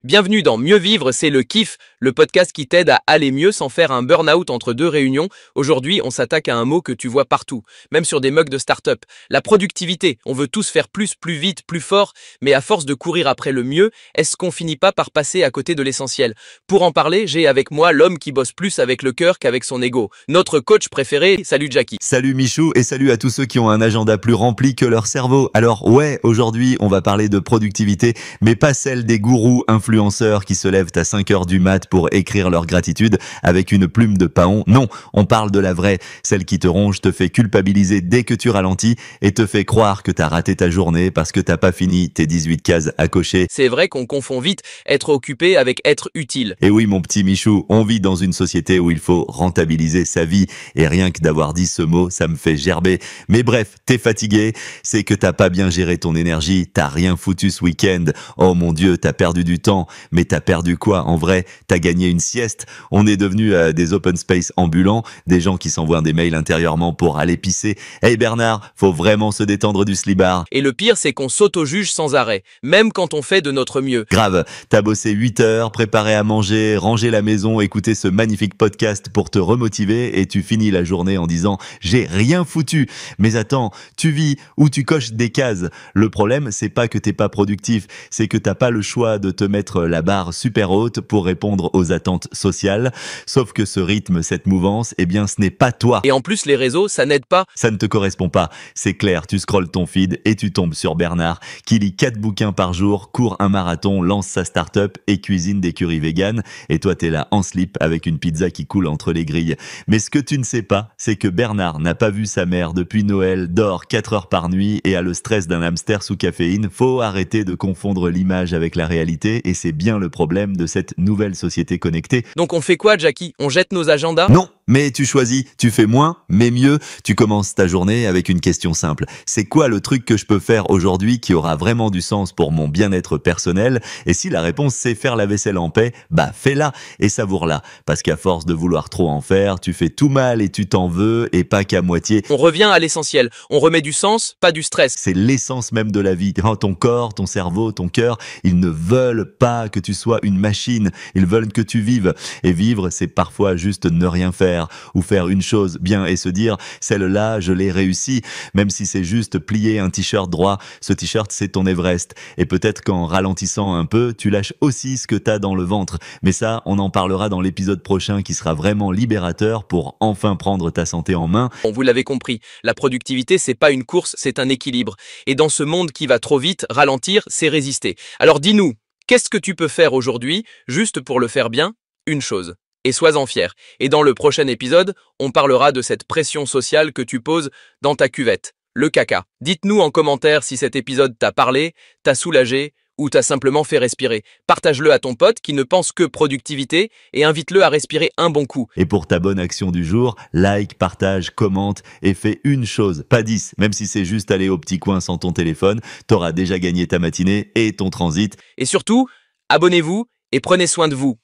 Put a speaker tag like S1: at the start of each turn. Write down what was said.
S1: Bienvenue dans Mieux vivre, c'est le kiff, le podcast qui t'aide à aller mieux sans faire un burn-out entre deux réunions. Aujourd'hui, on s'attaque à un mot que tu vois partout, même sur des mugs de start-up. La productivité. On veut tous faire plus, plus vite, plus fort, mais à force de courir après le mieux, est-ce qu'on finit pas par passer à côté de l'essentiel? Pour en parler, j'ai avec moi l'homme qui bosse plus avec le cœur qu'avec son ego. Notre coach préféré, salut Jackie.
S2: Salut Michou et salut à tous ceux qui ont un agenda plus rempli que leur cerveau. Alors ouais, aujourd'hui on va parler de productivité, mais pas celle des gourous influenceurs qui se lèvent à 5 heures du mat pour écrire leur gratitude avec une plume de paon. Non, on parle de la vraie, celle qui te ronge, te fait culpabiliser dès que tu ralentis et te fait croire que t'as raté ta journée parce que t'as pas fini tes 18 cases à cocher.
S1: C'est vrai qu'on confond vite être occupé avec être utile.
S2: Et oui mon petit Michou, on vit dans une société où il faut rentabiliser sa vie et rien que d'avoir dit ce mot, ça me fait gerber. Mais bref, t'es fatigué, c'est que t'as pas bien géré ton énergie, t'as rien foutu ce week-end. Oh mon Dieu, t'as perdu du temps. Mais t'as perdu quoi en vrai? T'as gagné une sieste. On est devenu des open space ambulants, des gens qui s'envoient des mails intérieurement pour aller pisser. Hey Bernard, faut vraiment se détendre du slibard.
S1: Et le pire, c'est qu'on s'auto-juge sans arrêt, même quand on fait de notre mieux.
S2: Grave, t'as bossé 8 heures, préparé à manger, rangé la maison, écouté ce magnifique podcast pour te remotiver et tu finis la journée en disant « j'ai rien foutu ». Mais attends, tu vis ou tu coches des cases. Le problème, c'est pas que t'es pas productif, c'est que t'as pas le choix de te mettre la barre super haute pour répondre aux attentes sociales. Sauf que ce rythme, cette mouvance, eh bien ce n'est pas toi.
S1: Et en plus, les réseaux, ça n'aide pas.
S2: Ça ne te correspond pas. C'est clair, tu scrolles ton feed et tu tombes sur Bernard qui lit 4 bouquins par jour, court un marathon, lance sa start-up et cuisine des currys vegan. Et toi, t'es là en slip avec une pizza qui coule entre les grilles. Mais ce que tu ne sais pas, c'est que Bernard n'a pas vu sa mère depuis Noël, dort 4 heures par nuit et a le stress d'un hamster sous caféine. Faut arrêter de confondre l'image avec la réalité et c'est bien le problème de cette nouvelle société connectée.
S1: Donc on fait quoi, Jackie? On jette nos agendas?
S2: Non, mais tu choisis, tu fais moins, mais mieux. Tu commences ta journée avec une question simple. C'est quoi le truc que je peux faire aujourd'hui qui aura vraiment du sens pour mon bien-être personnel? Et si la réponse c'est faire la vaisselle en paix, bah fais-la et savoure-la. Parce qu'à force de vouloir trop en faire, tu fais tout mal et tu t'en veux et pas qu'à moitié.
S1: On revient à l'essentiel. On remet du sens, pas du stress.
S2: C'est l'essence même de la vie. Ton corps, ton cerveau, ton cœur, ils ne veulent pas que tu sois une machine. Ils veulent que tu vives. Et vivre, c'est parfois juste ne rien faire ou faire une chose bien et se dire celle-là, je l'ai réussi. Même si c'est juste plier un t-shirt droit, ce t-shirt, c'est ton Everest. Et peut-être qu'en ralentissant un peu, tu lâches aussi ce que t'as dans le ventre. Mais ça, on en parlera dans l'épisode prochain qui sera vraiment libérateur pour enfin prendre ta santé en main.
S1: Bon, vous l'avez compris, la productivité, c'est pas une course, c'est un équilibre. Et dans ce monde qui va trop vite, ralentir, c'est résister. Alors dis-nous, qu'est-ce que tu peux faire aujourd'hui, juste pour le faire bien? Une chose. Et sois-en fier. Et dans le prochain épisode, on parlera de cette pression sociale que tu poses dans ta cuvette, le caca. Dites-nous en commentaire si cet épisode t'a parlé, t'a soulagé ou t'a simplement fait respirer. Partage-le à ton pote qui ne pense que productivité et invite-le à respirer un bon coup.
S2: Et pour ta bonne action du jour, like, partage, commente et fais une chose, pas 10. Même si c'est juste aller au petit coin sans ton téléphone, t'auras déjà gagné ta matinée et ton transit.
S1: Et surtout, abonnez-vous et prenez soin de vous.